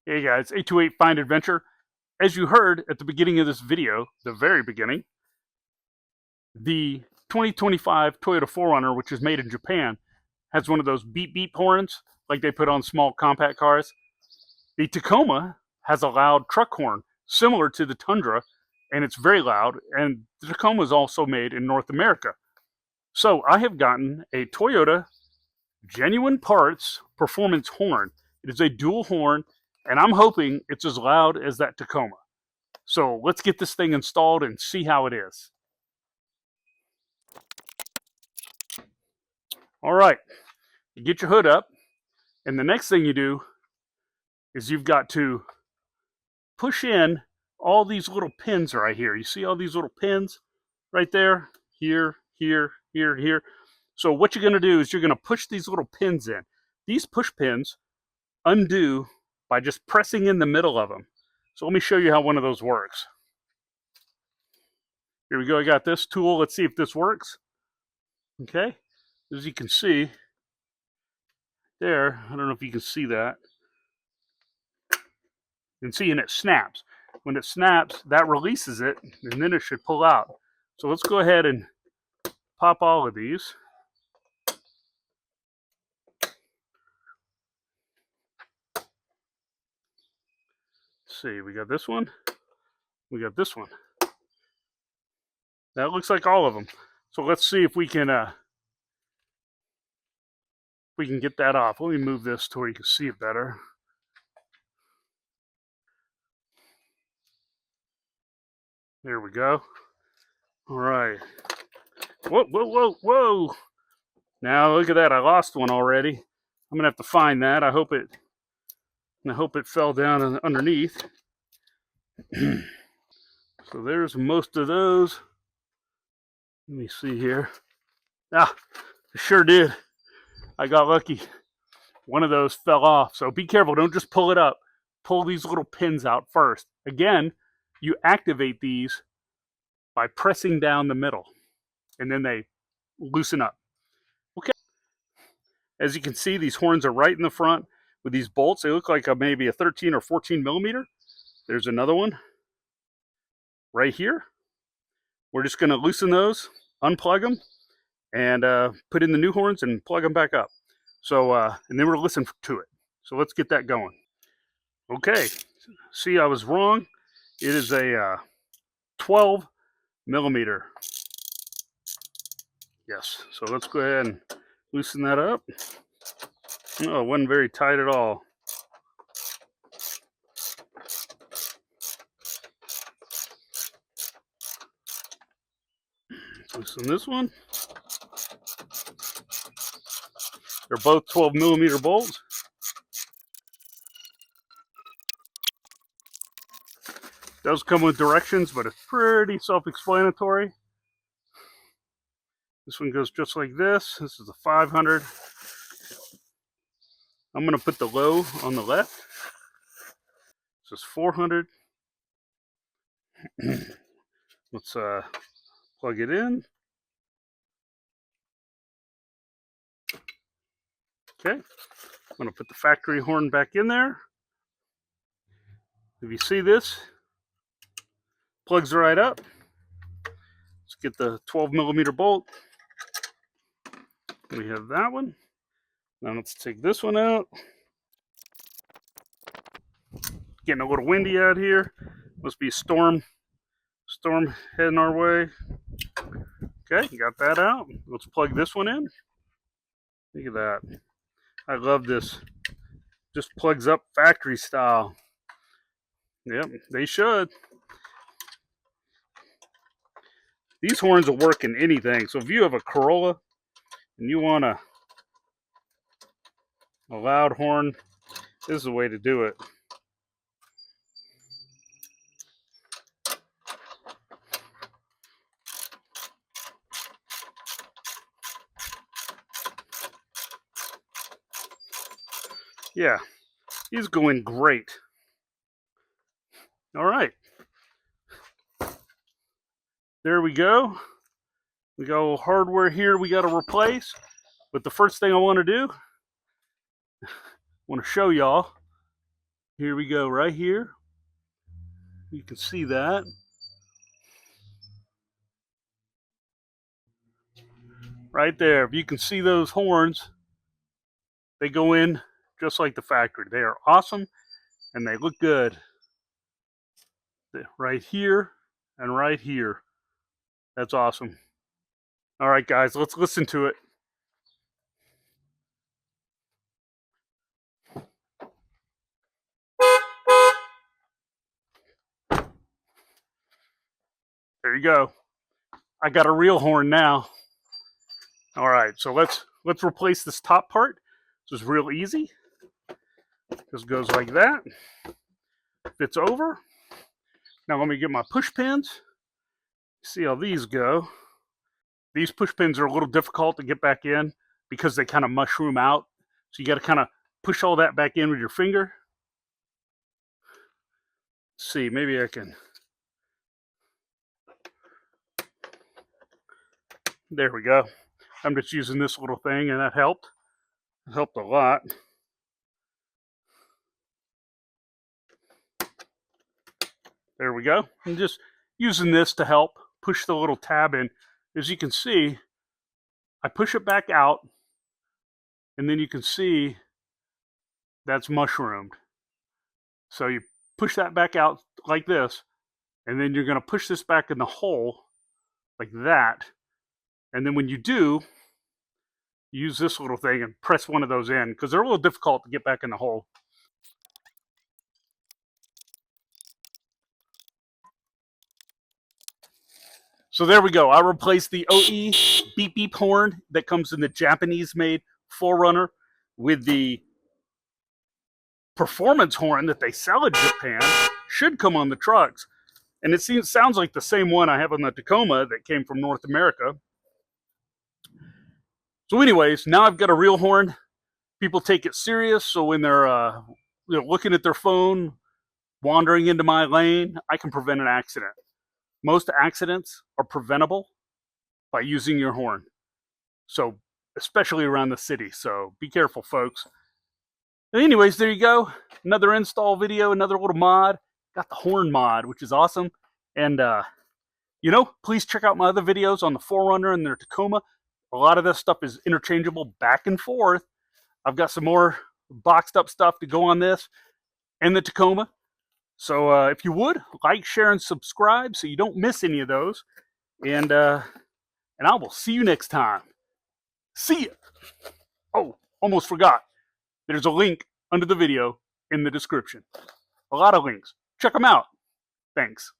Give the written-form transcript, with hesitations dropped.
Hey guys, 828 Find Adventure. As you heard at the beginning of this video, the very beginning, the 2025 Toyota 4Runner, which is made in Japan, has one of those beep beep horns like they put on small compact cars. The Tacoma has a loud truck horn similar to the Tundra, and it's very loud, and the Tacoma is also made in North America. So I have gotten a Toyota genuine parts performance horn. It is a dual horn, and I'm hoping it's as loud as that Tacoma. So let's get this thing installed and see how it is. All right, you get your hood up, and the next thing you do is you've got to push in all these little pins right here. You see all these little pins right there? Here, here, here, here. So what you're going to do is you're going to push these little pins in. These push pins undo by just pressing in the middle of them. So let me show you how one of those works. Here we go. I got this tool. Let's see if this works. Okay. As you can see there, I don't know if you can see that. You can see, and it snaps. When it snaps, that releases it, and then it should pull out. So let's go ahead and pop all of these. Let's see, we got this one. We got this one. That looks like all of them. So let's see if we can get that off. Let me move this to where you can see it better. There we go. All right. Whoa, whoa, whoa, whoa. Now look at that. I lost one already. I'm gonna have to find that. I hope it fell down underneath. So there's most of those. Let me see here. Ah, I sure did. I got lucky. One of those fell off. So be careful. Don't just pull it up. Pull these little pins out first. Again, you activate these by pressing down the middle, and then they loosen up. Okay. As you can see, these horns are right in the front with these bolts. They look like maybe a 13 or 14 millimeter. There's another one right here. We're just going to loosen those, unplug them, and put in the new horns and plug them back up. So, and then we'll listen to it. So let's get that going. Okay. See, I was wrong. It is a 12 millimeter. Yes. So let's go ahead and loosen that up. Oh, it wasn't very tight at all. Loosen this one. They're both 12 millimeter bolts. Does come with directions, but it's pretty self-explanatory. This one goes just like this. This is a 500. I'm going to put the low on the left. This is 400. Let's plug it in. Okay. I'm going to put the factory horn back in there. If you see this, plugs right up. Let's get the 12 millimeter bolt. We have that one. Now let's take this one out. Getting a little windy out here. Must be a storm heading our way. Okay, got that out. Let's plug this one in. Look at that. I love this. Just plugs up factory style. Yep, they should. These horns will work in anything. So if you have a Corolla and you want a loud horn, this is the way to do it. Yeah, he's going great. All right. There we go. We got a little hardware here we got to replace. But the first thing I want to do, I want to show y'all Here we go, right here. You can see that. Right there. If you can see those horns, they go in just like the factory. They are awesome and they look good. Right here and right here. That's awesome. All right, guys, let's listen to it. There you go. I got a real horn now. All right, so let's replace this top part. This is real easy. Just goes like that. Fits over. Now let me get my push pins. See how these go. These push pins are a little difficult to get back in because they kind of mushroom out. So you got to kind of push all that back in with your finger. Let's see, maybe I can. There we go. I'm just using this little thing and that helped. It helped a lot. There we go. I'm just using this to help push the little tab in. As you can see, I push it back out and then you can see that's mushroomed. So you push that back out like this, and then you're going to push this back in the hole like that. And then when you do, use this little thing and press one of those in because they're a little difficult to get back in the hole. So there we go. I replaced the OE beep beep horn that comes in the Japanese-made 4Runner with the performance horn that they sell in Japan. Should come on the trucks. And it sounds like the same one I have on the Tacoma that came from North America. So anyways, now I've got a real horn. People take it serious, so when they're looking at their phone, wandering into my lane, I can prevent an accident. Most accidents are preventable by using your horn. So, especially around the city. So, be careful, folks. And anyways, there you go. Another install video, another little mod. Got the horn mod, which is awesome. And, please check out my other videos on the 4Runner and their Tacoma. A lot of this stuff is interchangeable back and forth. I've got some more boxed up stuff to go on this and the Tacoma. So if you would, like, share, and subscribe so you don't miss any of those. And I will see you next time. See ya. Oh, almost forgot. There's a link under the video in the description. A lot of links. Check them out. Thanks.